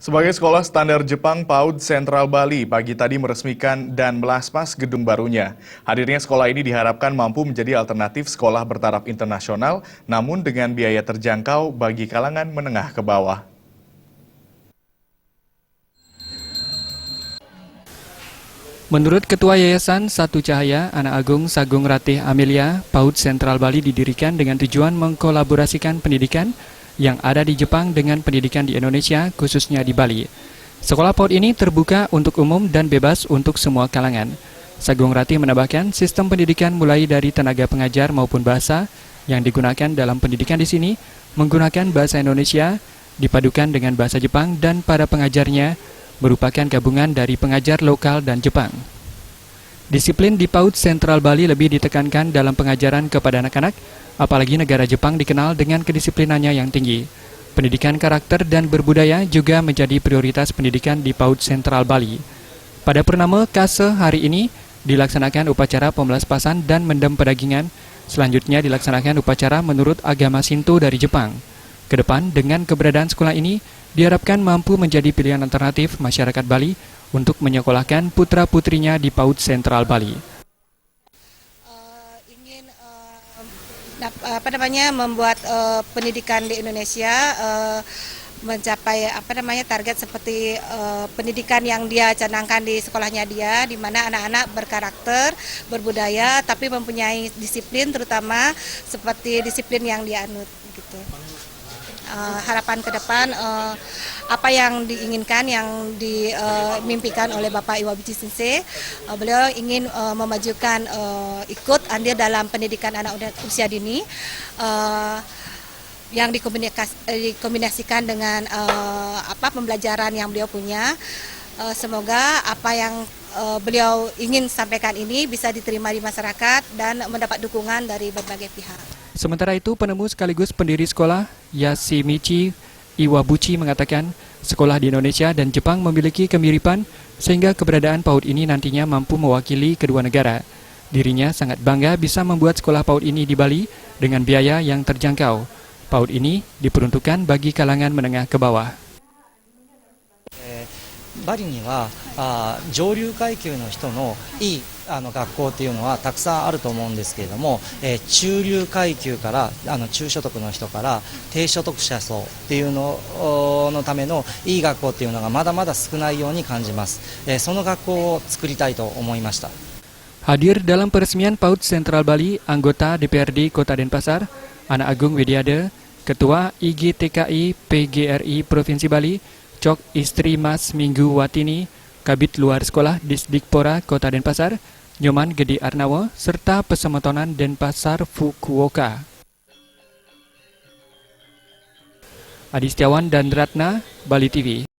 Sebagai sekolah standar Jepang, PAUD Sentral Bali pagi tadi meresmikan dan melaspas gedung barunya. Hadirnya sekolah ini diharapkan mampu menjadi alternatif sekolah bertaraf internasional, namun dengan biaya terjangkau bagi kalangan menengah ke bawah. Menurut Ketua Yayasan Satu Cahaya, Anak Agung Sagung Ratih Amelia, PAUD Sentral Bali didirikan dengan tujuan mengkolaborasikan pendidikan yang ada di Jepang dengan pendidikan di Indonesia, khususnya di Bali. Sekolah PAUD ini terbuka untuk umum dan bebas untuk semua kalangan. Sagung Ratih menambahkan sistem pendidikan mulai dari tenaga pengajar maupun bahasa yang digunakan dalam pendidikan di sini menggunakan bahasa Indonesia, dipadukan dengan bahasa Jepang dan para pengajarnya merupakan gabungan dari pengajar lokal dan Jepang. Disiplin di PAUD Sentral Bali lebih ditekankan dalam pengajaran kepada anak-anak, apalagi negara Jepang dikenal dengan kedisiplinannya yang tinggi. Pendidikan karakter dan berbudaya juga menjadi prioritas pendidikan di PAUD Sentral Bali. Pada purnama KASE hari ini dilaksanakan upacara pemelaspasan dan mendem pedagingan. Selanjutnya dilaksanakan upacara menurut agama Shinto dari Jepang. Kedepan, dengan keberadaan sekolah ini, diharapkan mampu menjadi pilihan alternatif masyarakat Bali untuk menyekolahkan putra-putrinya di PAUD Sentral Bali. Membuat pendidikan di Indonesia mencapai target seperti pendidikan yang dia canangkan di sekolahnya dia, di mana anak-anak berkarakter, berbudaya, tapi mempunyai disiplin, terutama seperti disiplin yang dianut gitu. Harapan ke depan apa yang diinginkan, yang dimimpikan oleh Bapak Iwabuchi Sensei, beliau ingin memajukan ikut andil dalam pendidikan anak usia dini yang dikombinasikan dengan pembelajaran yang beliau punya. Semoga apa yang beliau ingin sampaikan ini bisa diterima di masyarakat dan mendapat dukungan dari berbagai pihak. Sementara itu, penemu sekaligus pendiri sekolah, Yashimichi Iwabuchi mengatakan, sekolah di Indonesia dan Jepang memiliki kemiripan sehingga keberadaan PAUD ini nantinya mampu mewakili kedua negara. Dirinya sangat bangga bisa membuat sekolah PAUD ini di Bali dengan biaya yang terjangkau. PAUD ini diperuntukkan bagi kalangan menengah ke bawah. バリには上流階級の人のいい学校というのはたくさんあると思うんですけれども、中流階級から中所得の人から低所得者層っていうののためのいい学校っていうのがまだまだ少ないように感じます。その学校を作りたいと思いました。 Hadir dalam peresmian PAUD Sentral Bali, anggota DPRD Kota Denpasar, Anak Agung Widyada, Ketua IGTKI PGRI Provinsi Bali, Cok Istri Mas Minggu Watini, Kabid Luar Sekolah Disdikpora Kota Denpasar, Nyoman Gede Arnawa, serta Pesemotonan Denpasar Fukuoka. Adi Setiawan dan Ratna, Bali TV.